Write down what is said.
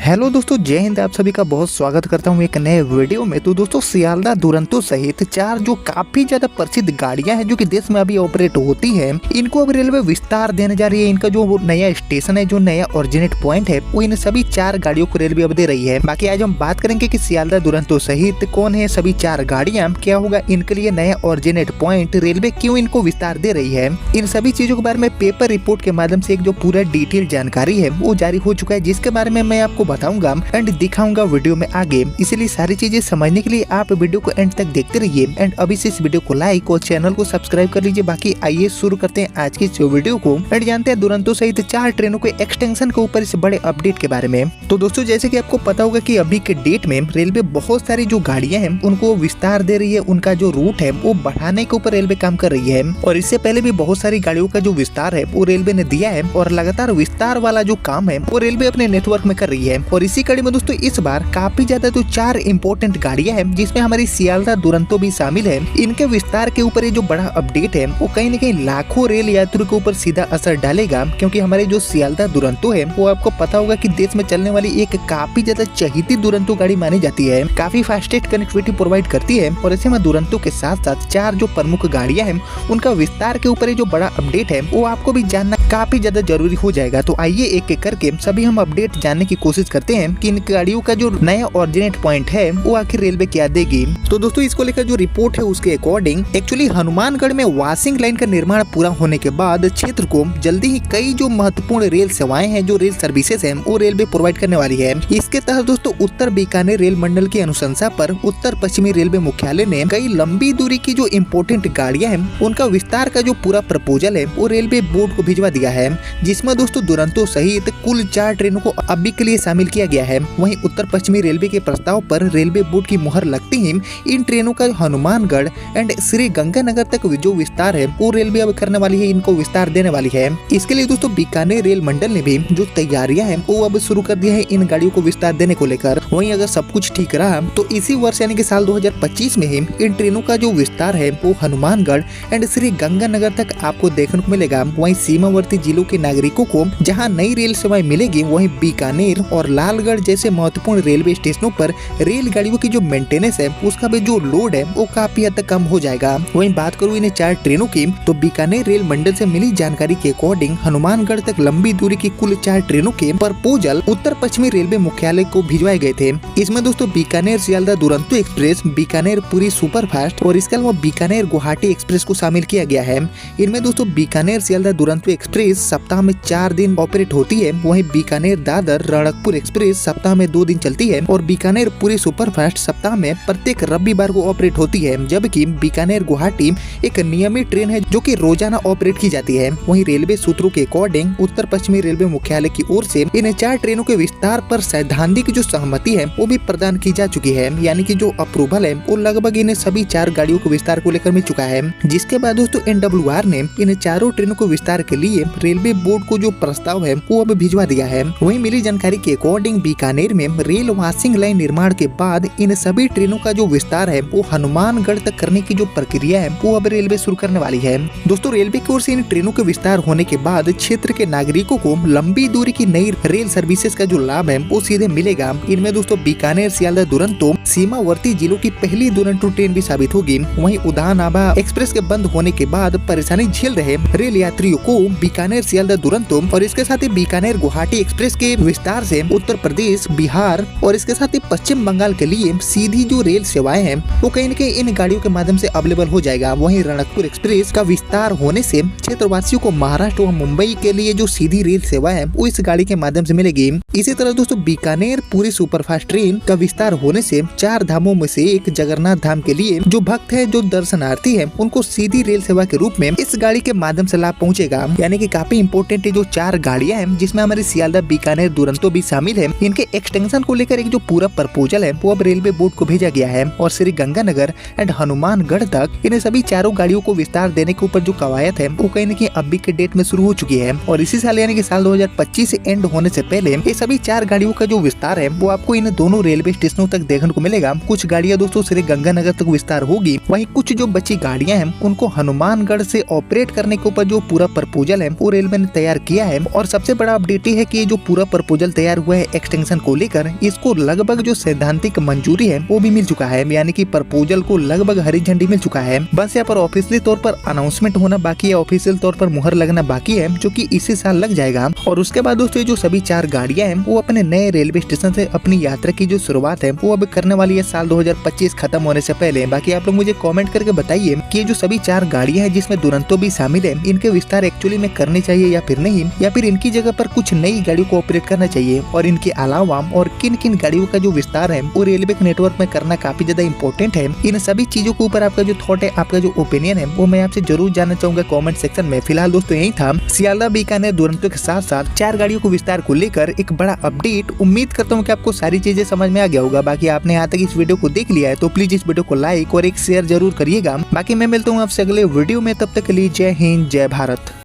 Hello दोस्तों, जय हिंद। आप सभी का बहुत स्वागत करता हूं एक नए वीडियो में। तो दोस्तों, सियालदा दुरंतो सहित 4 जो काफी ज्यादा प्रसिद्ध गाड़ियां हैं जो कि देश में अभी ऑपरेट होती हैं, इनको अब रेलवे विस्तार देने जा रही है। इनका जो नया स्टेशन है, जो नया ओरिजिनेट पॉइंट है, वो इन सभी 4 गाड़ियों को रेलवे अब दे रही है। बाकी आज हम बात करेंगे कि सियालदा दुरंतो सहित कौन है सभी 4 गाड़ियां, क्या होगा इनके लिए नया ओरिजिनेट पॉइंट, रेलवे क्यों इनको विस्तार दे रही है। इन सभी चीजों के बारे में पेपर रिपोर्ट के माध्यम से एक जो पूरा डिटेल जानकारी है वो जारी हो चुका है, जिसके बारे में मैं आपको बताऊंगा एंड दिखाऊंगा वीडियो में आगे। इसलिए सारी चीजें समझने के लिए आप वीडियो को एंड तक देखते रहिए एंड अभी से इस वीडियो को लाइक और चैनल को सब्सक्राइब कर लीजिए। बाकी आइए शुरू करते हैं आज की इस वीडियो को एंड जानते हैं दुरंतो सहित 4 ट्रेनों के एक्सटेंशन के ऊपर इस बड़े अपडेट के बारे में। तो दोस्तों, जैसे कि आपको पता होगा कि अभी के डेट में रेलवे बहुत सारी जो गाड़ियां हैं उनको विस्तार दे रही है। उनका जो रूट है वो बढ़ाने के ऊपर रेलवे काम कर रही है और इससे पहले भी बहुत सारी गाड़ियों का जो विस्तार है वो रेलवे ने दिया है और लगातार विस्तार वाला जो काम है वो रेलवे अपने नेटवर्क में कर रही है। और इसी कड़ी में दोस्तों इस बार काफी ज्यादा जो 4 इंपोर्टेंट गाड़ियां हैं जिसमें हमारी सियालदा दुरंतो भी शामिल है, इनके विस्तार के ऊपर ये जो बड़ा अपडेट है वो कहीं न कहीं लाखों रेल यात्रियों के ऊपर सीधा असर डालेगा। क्योंकि हमारे जो सियालदा दुरंतो है वो आपको पता होगा कि देश में चलने वाली एक काफी ज्यादा चहीती दुरंतो गाड़ी मानी जाती है। काफी फास्टेस्ट कनेक्टिविटी प्रोवाइड करती है और ऐसे में दुरंतो के साथ साथ 4 जो प्रमुख गाड़ियां हैं उनका विस्तार के ऊपर जो बड़ा अपडेट है वो आपको भी जानना काफी ज्यादा जरूरी हो जाएगा। तो आइए एक एक करके सभी हम अपडेट जानने की कोशिश करते हैं कि इन गाड़ियों का जो नया ओरिजिनेट पॉइंट है वो आखिर रेलवे क्या देगी। तो दोस्तों, इसको लेकर जो रिपोर्ट है उसके अकॉर्डिंग एक्चुअली हनुमानगढ़ में वॉशिंग लाइन का निर्माण पूरा होने के बाद क्षेत्र को जल्दी ही कई जो महत्वपूर्ण रेल सेवाएं हैं, जो रेल सर्विसेज हैं, वो रेलवे प्रोवाइड करने वाली है। इसके तहत दोस्तों उत्तर बीकानेर रेल मंडल की अनुशंसा पर उत्तर पश्चिमी रेलवे मुख्यालय ने कई लंबी दूरी की जो इम्पोर्टेंट गाड़ियां हैं उनका विस्तार का जो पूरा प्रपोजल है वो रेलवे बोर्ड को भिजवा दिया है, जिसमें दोस्तों दुरंतो सहित कुल 4 ट्रेनों को अभी के लिए शामिल किया गया है। वहीं उत्तर पश्चिमी रेलवे के प्रस्ताव पर रेलवे बोर्ड की मुहर लगती ही इन ट्रेनों का हनुमानगढ़ एंड श्री गंगानगर तक जो विस्तार है वो रेलवे अब करने वाली है, इनको विस्तार देने वाली है। इसके लिए दोस्तों बीकानेर रेल मंडल ने भी जो तैयारियां हैं वो अब शुरू कर दी है इन गाड़ियों को विस्तार देने को लेकर। वहीं अगर सब कुछ ठीक रहा तो इसी वर्ष यानी कि साल 2025 में ही इन ट्रेनों का जो विस्तार है वो हनुमानगढ़ एंड श्री गंगानगर तक आपको देखने को मिलेगा। वहीं सीमावर्ती जिलों के नागरिकों को जहाँ नई रेल सेवाएं मिलेगी, वहीं बीकानेर और लालगढ़ जैसे महत्वपूर्ण रेलवे स्टेशनों पर रेलगाड़ियों की जो मेंटेनेंस है उसका भी जो लोड है वो काफी हद तक कम हो जाएगा। वहीं बात करूँ इन 4 ट्रेनों की तो बीकानेर रेल मंडल से मिली जानकारी के अकॉर्डिंग हनुमानगढ़ तक लंबी दूरी की कुल 4 ट्रेनों के प्रपोजल उत्तर पश्चिमी रेलवे मुख्यालय को भिजवाए गए थे। इसमें दोस्तों बीकानेर सियालदा दुरंतो एक्सप्रेस, बीकानेर पुरी सुपरफास्ट और इसके अलावा बीकानेर गुवाहाटी एक्सप्रेस को शामिल किया गया है। इनमें दोस्तों बीकानेर सियालदा दुरंतो एक्सप्रेस सप्ताह में 4 दिन ऑपरेट होती है। वहीं बीकानेर दादर रणकपुर एक्सप्रेस सप्ताह में 2 दिन चलती है और बीकानेर पुरी सुपरफास्ट सप्ताह में प्रत्येक रविवार को ऑपरेट होती है। जबकि बीकानेर गुवाहाटी एक नियमित ट्रेन है जो कि रोजाना ऑपरेट की जाती है। वहीं रेलवे सूत्रों के अकॉर्डिंग उत्तर पश्चिमी रेलवे मुख्यालय की ओर से इन 4 ट्रेनों के विस्तार पर सैद्धांतिक जो सहमति है वो भी प्रदान की जा चुकी है, यानी कि जो अप्रूवल है वो लगभग इन सभी 4 गाड़ियों को विस्तार को लेकर मिल चुका है। जिसके बाद दोस्तों NWR ने इन 4 ट्रेनों को विस्तार के लिए रेलवे बोर्ड को जो प्रस्ताव है वो अब भिजवा दिया है। वहीं मिली जानकारी के अकॉर्डिंग बीकानेर में रेल वॉशिंग लाइन निर्माण के बाद इन सभी ट्रेनों का जो विस्तार है वो हनुमानगढ़ तक करने की जो प्रक्रिया है वो अब रेलवे शुरू करने वाली है। दोस्तों, रेलवे की ओर से इन ट्रेनों के विस्तार होने के बाद क्षेत्र के नागरिकों को लंबी दूरी की नई रेल सर्विसेज का जो लाभ है वो सीधे मिलेगा। इनमें दोस्तों बीकानेर सियालदा दुरंतो सीमावर्ती जिलों की पहली दुरंतो ट्रेन भी साबित होगी। वहीं उड़ान आभा एक्सप्रेस के बंद होने के बाद परेशानी झेल रहे रेल यात्रियों को बीकानेर सियालदा दुरंतो और इसके साथ ही बीकानेर गुवाहाटी एक्सप्रेस के विस्तार से उत्तर प्रदेश, बिहार और इसके साथ ही पश्चिम बंगाल के लिए सीधी जो रेल सेवाएं हैं वो कहीं न कहीं इन गाड़ियों के माध्यम से अवेलेबल हो जाएगा। वहीं रणकपुर एक्सप्रेस का विस्तार होने से क्षेत्रवासियों को महाराष्ट्र और मुंबई के लिए जो सीधी रेल सेवा है वो इस गाड़ी के माध्यम से मिलेगी। इसी तरह दोस्तों बीकानेर पूरी सुपरफास्ट ट्रेन का विस्तार होने से 4 धामों में से एक जगन्नाथ धाम के लिए जो भक्त है, जो दर्शनार्थी है, उनको सीधी रेल सेवा के रूप में इस गाड़ी के माध्यम से लाभ पहुंचेगा। यानी कि काफी इंपोर्टेंट जो 4 गाड़ियां हैं जिसमें हमारी सियालदा बीकानेर दुरंतो भी शामिल है, इनके एक्सटेंशन को लेकर एक जो पूरा प्रपोजल है वो अब रेलवे बोर्ड को भेजा गया है और श्री गंगानगर एंड हनुमानगढ़ तक इन सभी 4 गाड़ियों को विस्तार देने के ऊपर जो कवायद है वो कहीं न कहीं अभी के डेट में शुरू हो चुकी है। और इसी साल यानी कि साल 2025 से एंड होने से पहले ये सभी 4 गाड़ियों का जो विस्तार है वो आपको इन दोनों रेलवे स्टेशनों तक देखने को मिलेगा। कुछ गाड़ियां दोस्तों श्री गंगानगर तक विस्तार होगी, वहीं कुछ जो बची गाड़ियां हैं उनको हनुमानगढ़ से ऑपरेट करने के ऊपर जो पूरा प्रपोजल है वो रेलवे ने तैयार किया है। और सबसे बड़ा अपडेट है कि जो पूरा प्रपोजल तैयार हुआ रेलवे एक्सटेंशन को लेकर इसको लगभग जो सैद्धांतिक मंजूरी है वो भी मिल चुका है, यानी कि प्रपोजल को लगभग हरी झंडी मिल चुका है। बस यहाँ पर ऑफिशियली तौर पर अनाउंसमेंट होना बाकी है, ऑफिशियल तौर पर मुहर लगना बाकी है, जो कि इसी साल लग जाएगा। और उसके बाद दोस्तों जो सभी 4 गाड़ियां हैं वो अपने नए रेलवे स्टेशन से अपनी यात्रा की जो शुरुआत है वो अब करने वाली है साल 2025 खत्म होने से पहले। बाकी आप लोग मुझे कमेंट करके बताइए कि ये जो सभी 4 गाड़ियां हैं जिसमें दुरंतो भी शामिल है, इनके विस्तार एक्चुअली में करने चाहिए या फिर नहीं, या फिर इनकी जगह पर कुछ नई गाड़ियों को ऑपरेट करना चाहिए। और इनके अलावा और किन किन गाड़ियों का जो विस्तार है वो रेलवे के नेटवर्क में करना काफी ज्यादा इंपॉर्टेंट है। इन सभी चीजों के ऊपर आपका जो थॉट है, आपका जो ओपिनियन है वो मैं आपसे जरूर जानना चाहूंगा कमेंट सेक्शन में। फिलहाल दोस्तों यही था सियालदह बीकानेर दुरंतो के साथ साथ 4 गाड़ियों को विस्तार को लेकर एक बड़ा अपडेट। उम्मीद करता हूँ कि आपको सारी चीजें समझ में आ गया होगा। बाकी आपने यहाँ तक इस वीडियो को देख लिया है तो प्लीज इस वीडियो को लाइक और एक शेयर जरूर करिएगा। बाकी मैं मिलता हूँ आपसे अगले वीडियो में, तब तक के लिए जय हिंद जय भारत।